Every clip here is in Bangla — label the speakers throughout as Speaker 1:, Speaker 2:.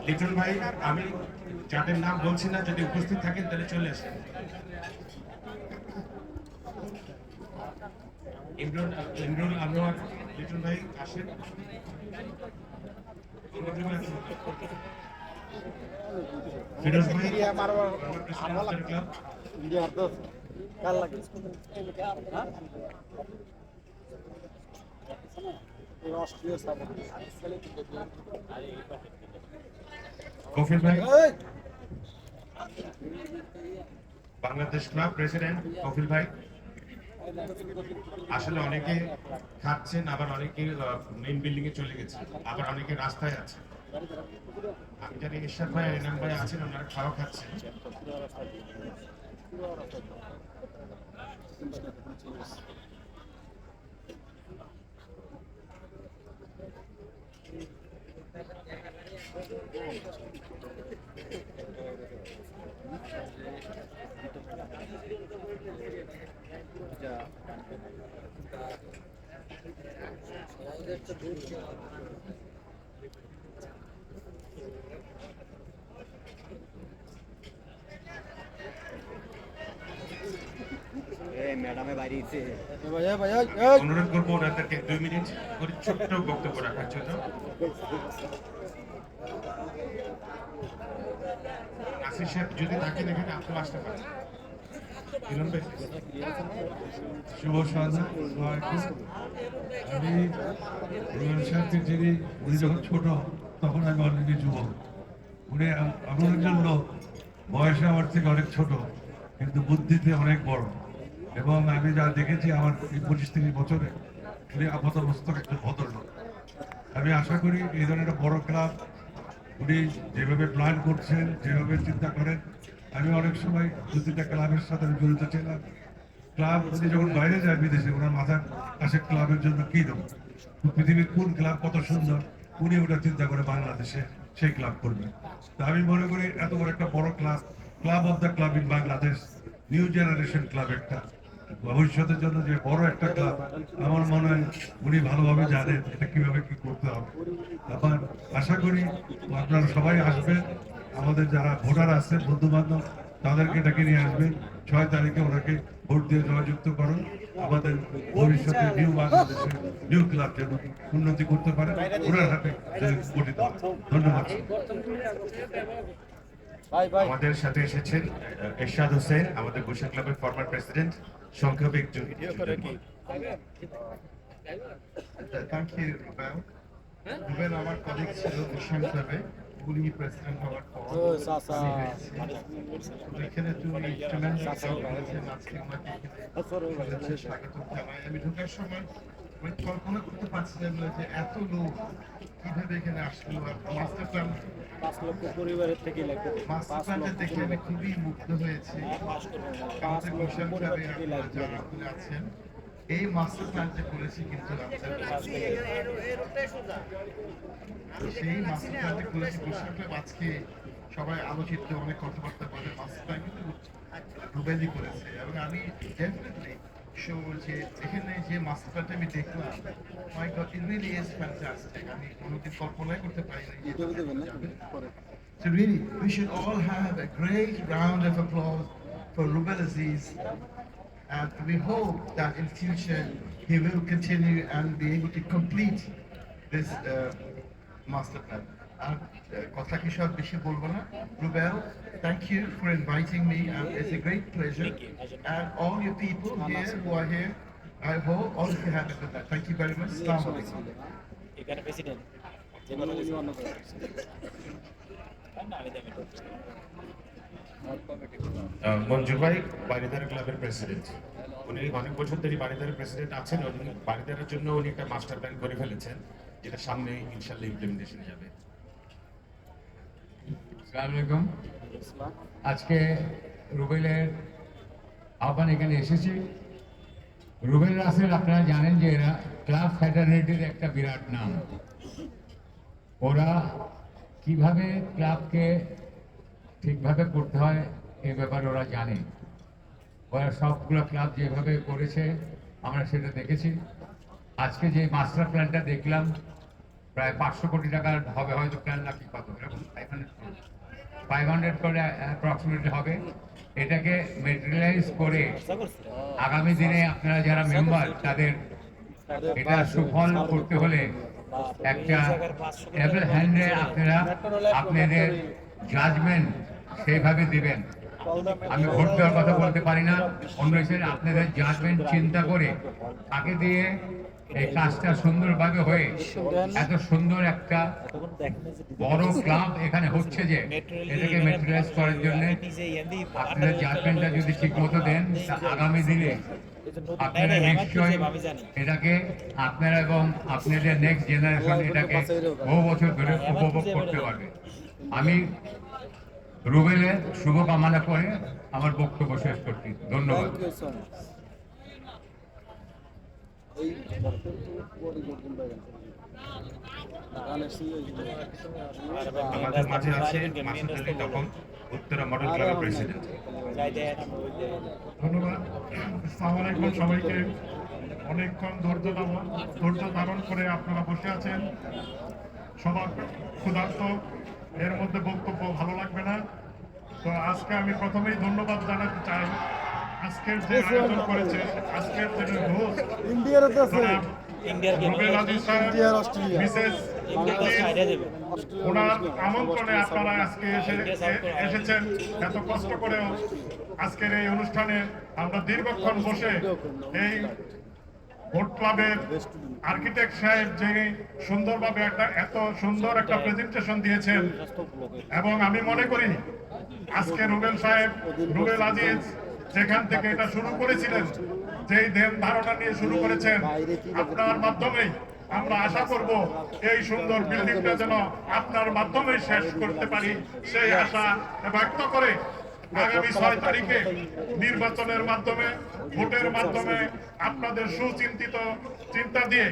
Speaker 1: লিটন ভাই, আমি যাদের নাম বলছি না, যদি উপস্থিত থাকেন তাহলে চলে আসেন। ইমরুল আনোয়ার, লিটন ভাই আসেন। ফিরোজ ভাই, ক্লাব। কফিল ভাই, বাংলাদেশ ক্লাব প্রেসিডেন্ট কফিল ভাই। আসলে অনেকে খাচ্ছেন, আবার অনেকে মেইন বিল্ডিং এ চলে গেছে, আবার অনেকে রাস্তায় আছে। আমি জানি ইরশাদ ভাই, এনাম ভাই আছেন, ওনারা খাওয়া খাচ্ছেন। অনুরোধ করবো ওনাদেরকে 2 মিনিট করে ছোট্ট বক্তব্য রাখার জন্য। নাসির সাহেব যদি থাকেন এখানে, আপনি আসতে পারেন।
Speaker 2: শুভ সন্ধ্যা। আমি রুবেল সাহেবকে চিনি, উনি যখন ছোট তখন আমি অলরেডি যুবক। উনি এমন একজন লোক, বয়সে আমার থেকে অনেক ছোট কিন্তু বুদ্ধিতে অনেক বড়, এবং আমি যা দেখেছি আমার এই 25-30 বছরে উনি আপাতমস্তক একজন ভদ্রলোক। আমি আশা করি এই ধরনের একটা বড় ক্লাব উনি যেভাবে প্ল্যান করছেন, যেভাবে চিন্তা করেন, আমি অনেক সময় 2-3টা ক্লাবের সাথে আমি জড়িত ছিলাম। ক্লাব উনি যখন বাইরে যায় বিদেশে, ওনার মাথার কাছে ক্লাবের জন্য কি দেবো, পৃথিবীর কোন ক্লাব কত সুন্দর, উনি ওটা চিন্তা করে বাংলাদেশে সেই ক্লাব করবেন। তা আমি মনে করি এত বড় একটা বড় club, club of the club in Bangladesh, new generation club, একটা ভবিষ্যতের জন্য যে বড় একটা ক্লাব, আমার মনে হয় উনি ভালোভাবে জানেন এটা কিভাবে কি করতে হবে। আবার আশা করি আপনারা সবাই আসবেন, আমাদের যারা ভোটার আছে, বন্ধু বান্ধব, তাদেরকে ডেকে নিয়ে আসবেন। 6 তারিখে ওনাকে ভোট দিয়ে জয়যুক্ত করুন। আমাদের ভবিষ্যতে নিউ বাংলাদেশে নিউ ক্লাব যেন উন্নতি করতে পারে, ওনার হাতে গঠিত। ধন্যবাদ।
Speaker 1: আমাদের সাথে এসেছেন এরশাদ হোসেন, আমাদের বৈশাখ ক্লাবের ফরমার প্রেসিডেন্ট, সংক্ষেপে একটু।
Speaker 3: Thank you Rubel. রুবেল আমার কলিগ ছিল বৈশাখ ক্লাবে, উনি প্রেসিডেন্ট হওয়ার পর এখানে তুমি ইনস্ট্রুমেন্ট করেছেন, আজকে ওনাকে স্বাগত জানাই। আমি ঢোকার সময় আমি কল্পনা করতে পারছিলাম না যে এত লোক কিভাবে এখানে আসলো। আর মাস্টার প্ল্যান
Speaker 4: 5 লক্ষ পরিবারের থেকে
Speaker 3: মাস্টার প্ল্যানটা দেখে আমি খুবই মুগ্ধ হয়েছি। আমাদের বৈশাখ ক্লাবে যারা আছেন, এই মাস্টার প্ল্যানটা করেছি কিন্তু সেই মাস্টার প্ল্যানটা করেছি বৈশাখ ক্লাব। আজকে সবাই আলোচিত, অনেক কথাবার্তা বলে, মাস্টার প্ল্যান কিন্তু রুবেলই করেছে। এবং আমি ডেফিনেটলি শিওর যে এখানে যে মাস্টার প্ল্যানটা আমি দেখলাম, my god, it really is fantastic. আমি কোনোদিন কল্পনাই করতে পারিনি। So really, we should all have a great round of applause for Rubel Aziz, and we hope that in future he will continue and be able to complete this master plan. And কথা কি সব বেশি বলবো না। Rubel, thank you for inviting me, and it's a great pleasure. And all your people here who are here, I hope all of you have a good night. Thank you very much. Assalamu alaikum.
Speaker 4: এখানে প্রেসিডেন্ট
Speaker 1: মঞ্জু ভাই, বাড়িদার ক্লাবের প্রেসিডেন্ট, উনি অনেক বছর ধরে বাড়িদারের প্রেসিডেন্ট আছেন। বাড়িদারের জন্য উনি একটা মাস্টার প্ল্যান করে ফেলেছেন, যেটা সামনে ইনশাল্লাহ ইমপ্লিমেন্টেশন যাবে।
Speaker 5: আসসালামু আলাইকুম। আজকে রুবেলের আহ্বান এখানে এসেছি। রুবেল রাসেল, আপনারা জানেন যে এরা ক্লাব ফ্যাটার্নিটির একটা বিরাট নাম। ওরা কিভাবে ক্লাবকে ঠিকভাবে করতে হয় এ ব্যাপারে ওরা জানে। ওরা সবগুলো ক্লাব যেভাবে করেছে আমরা সেটা দেখেছি। আজকে যে মাস্টার প্ল্যানটা দেখলাম, প্রায় 500 কোটি টাকার হবে হয়তো প্ল্যান, নাকি কত এরকম 500 করে অ্যাপ্রক্সিমেটলি হবে। এটাকে মেটেরিয়ালাইজ করে আগামী দিনে আপনারা যারা মেম্বার তাদের এটা সুফল করতে হলে একটা এভেল হ্যান্ডে আপনারা আপনাদের জাজমেন্ট সেইভাবে দিবেন। আমি ভোট দেওয়ার কথা বলতে পারি না, অন্য হিসেবে আপনাদের জাজমেন্ট চিন্তা করে তাকে দিয়ে এই কাজটা সুন্দরভাবে হয়ে এত সুন্দর একটা বড় ক্লাব এখানে হচ্ছে, যে এটাকে মেটেরিয়ালাইজ করার জন্য আপনাদের জাজমেন্টটা যদি ঠিক মতো দেন, তা আগামী দিনে আপনারা নিশ্চয়ই এটাকে আপনারা এবং আপনাদের নেক্সট জেনারেশন এটাকে বহু বছর ধরে উপভোগ করতে পারবে। আমি রুবেলের শুভকামনা করে আমার বক্তব্য শেষ করছি। ধন্যবাদ।
Speaker 1: আমাদের মাঝে আছে মাসুদ আলী তপন, উত্তরা মডেল ক্লাবের প্রেসিডেন্ট।
Speaker 6: ধন্যবাদ। আসসালামু আলাইকুম সবাইকে। অনেকক্ষণ ধৈর্য ধারণ করে আপনারা বসে আছেন, সবার ক্ষুধার্ত, এর মধ্যে বক্তব্য ভালো লাগবে না। তো আজকে আমি প্রথমেই ধন্যবাদ জানাতে চাই আজকের যে আয়োজন করেছে, আজকের যে হোস্ট রুবেল আজিজ সাহেব, মিসেস ওনার আমন্ত্রণে আপনারা আজকে এসেছেন। এত কষ্ট করেও আজকের এই অনুষ্ঠানে আমরা দীর্ঘক্ষণ বসে এই ভোট ক্লাবের আর্কিটেক্ট সাহেব যিনি সুন্দরভাবে এত সুন্দর একটা প্রেজেন্টেশন দিয়েছেন, এবং আমি মনে করি আজকে রুবেল আজিজ যেখান থেকে এটা শুরু করেছিলেন, যেই ধ্যান ধারণা নিয়ে শুরু করেছেন, আপনার মাধ্যমেই আমরা আশা করব এই সুন্দর বিল্ডিংটা যেন আপনার মাধ্যমে শেষ করতে পারি, সেই আশা ব্যক্ত করে আগামী 6 তারিখে নির্বাচনের মাধ্যমে, ভোটের মাধ্যমে আপনাদের সুচিন্তিত চিন্তা দিয়ে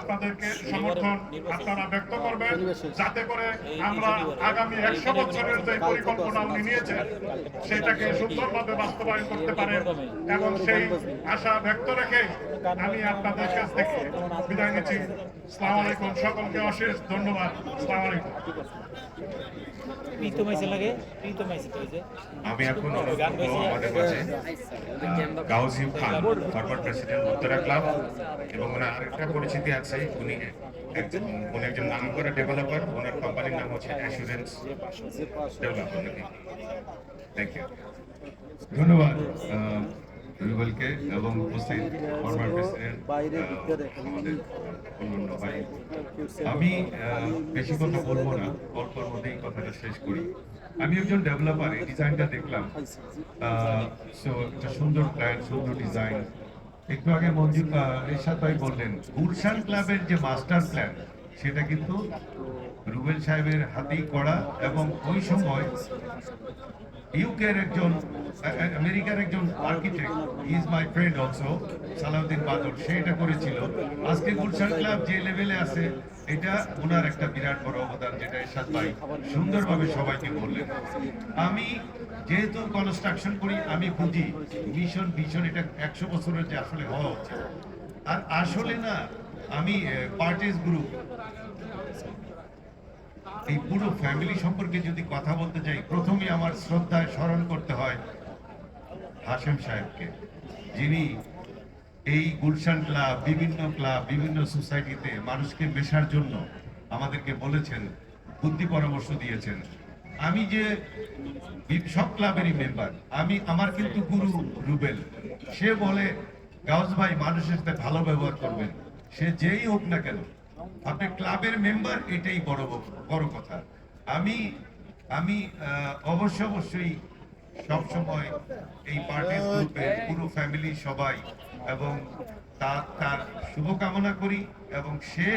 Speaker 6: আপনাদেরকে সমর্থন আপনারা ব্যক্ত করবেন, যাতে করে আমরা আগামী 100 বছরের যে পরিকল্পনা উনি নিয়েছেন সেটাকে সুন্দরভাবে বাস্তবায়ন করতে পারেন। এবং সেই আশা ব্যক্ত রেখে আমি আপনাদের কাছ থেকে বিদায় নিচ্ছি। আসসালামু আলাইকুম, সকলকে অশেষ ধন্যবাদ। আসসালামু আলাইকুম।
Speaker 1: আমি এখন অনুরোধ করবো আমাদের মাঝে গাউসিফ খান, ফরওয়ার্ড প্রেসিডেন্ট উত্তরা ক্লাব, এবং ওনার আরেকটা পরিচিতি আছে, উনি একজন নামকরা ডেভেলপার, ওনার কোম্পানির নাম হচ্ছে অ্যাসুরেন্স ডেভেলপার নাকি। Thank you.
Speaker 2: ধন্যবাদ রুবেলকে এবং উপস্থিত ফরওয়ার্ড প্রেসিডেন্ট আমাদের অন্যান্য ভাই। আমি বেশি কথা বলবো না, অল্পর মধ্যেই কথাটা শেষ করি। আমি একজন ডেভেলপার, এই ডিজাইনটা দেখলাম, সো একটা সুন্দর প্ল্যান, সুন্দর ডিজাইন। একটু আগে মঞ্জুর এরশাদ ভাই বললেন গুলশান ক্লাবের যে মাস্টার প্ল্যান, সেটা কিন্তু রুবেল সাহেবের হাতেই করা, এবং ওই সময় ইউকের একজন আমেরিকার একজন architect, is my friend also, Salauddin Badar, সে এটা করেছিল। আজকে গুলশান ক্লাব যে লেভেলে আছে, এটা ওনার একটা বিরাট বড় অবদান, যেটা এরশাদ ভাই সুন্দরভাবে সবাইকে বললেন। আমি যেহেতু কনস্ট্রাকশন করি, আমি বুঝি মিশন এটা 100 বছরের যে আসলে হওয়া উচিত। আর আসলে না, আমি পার্টিস গ্রুপ, এই পুরো ফ্যামিলি সম্পর্কে যদি কথা বলতে চাই, প্রথমে আমার শ্রদ্ধায় স্মরণ করতে হয় হাশেম সাহেবকে, যিনি এই গুলশান ক্লাব, বিভিন্ন সোসাইটিতে মানুষকে মেশার জন্য আমাদেরকে বলেছেন, বুদ্ধি পরামর্শ দিয়েছেন। আমি যে সব ক্লাবেরই মেম্বার, আমার কিন্তু গুরু রুবেল। সে বলে গাউস ভাই মানুষের সাথে ভালো ব্যবহার করবেন, সে যেই হোক না কেন, আপনি ক্লাবের মেম্বার, এটাই বড় কথা। আমি অবশ্যই সবসময় এই পার্টিস গ্রুপের পুরো ফ্যামিলি সবাই, এবং তার শুভকামনা করি। এবং সে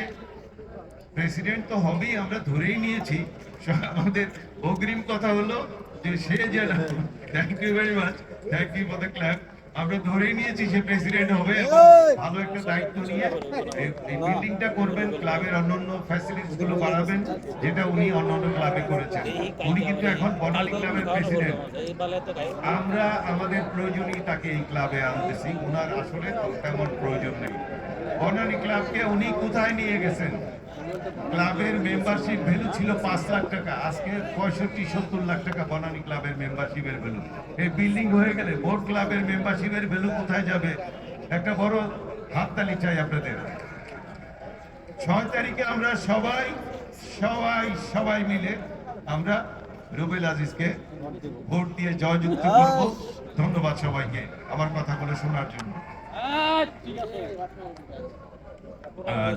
Speaker 2: প্রেসিডেন্ট তো হবেই, আমরা ধরেই নিয়েছি। আমাদের অগ্রিম কথা হলো যে সে যেন, thank you very much, thank you for the club, আমরা ধরেই নিয়েছি সে প্রেসিডেন্ট হবে।
Speaker 3: ভালো একটা দায়িত্ব নিয়ে এই বিল্ডিংটা করবেন, ক্লাবের অন্যান্য ফ্যাসিলিটিস গুলো বাড়াবেন, যেটা উনি অন্যান্য ক্লাবে করেছেন। উনি কিন্তু এখন বনানী ক্লাবের প্রেসিডেন্ট। আমরা আমাদের প্রয়োজনই তাকে এই ক্লাবে আনতেছি, উনার আসলে তেমন প্রয়োজন নেই। বনানী ক্লাবকে উনি কোথায় নিয়ে গেছেন? ক্লাবের মেম্বারশিপ ভ্যালু ছিল 5 লাখ টাকা, আজকে 65-70 লাখ টাকা বনানী ক্লাবের মেম্বারশিপের ভ্যালু। এই বিল্ডিং হয়ে গেলে বোট ক্লাবের মেম্বারশিপের ভ্যালু কোথায় যাবে? একটা বড় হাততালি চাই আপনাদের। 6 তারিখে আমরা সবাই মিলে আমরা রুবেল আজিজকে ভোট দিয়ে জয়যুক্ত করব। ধন্যবাদ সবাইকে আমার কথাগুলো শোনার জন্য।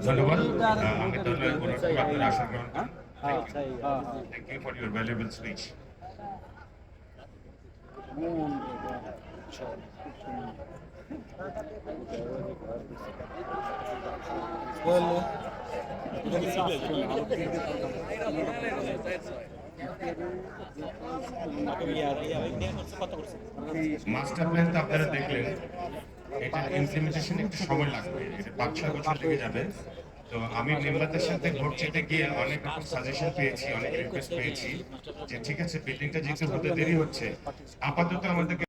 Speaker 1: ধন্যবাদ। আমি তাহলে আপনার আসন গ্রহণ করি। Thank you for your valuable speech. Master plan তো আপনারা দেখলেন, এটা ইমপ্লিমেন্টেশন একটু সময় লাগবে, এটা 5-6 বছর লেগে যাবে। তো আমি মেম্বারদের সাথে ভোট চেতে গিয়ে অনেক রকম সাজেশন পেয়েছি, অনেক রিকোয়েস্ট পেয়েছি যে ঠিক আছে বিল্ডিংটা যেহেতু হতে দেরি হচ্ছে, আপাতত আমাদেরকে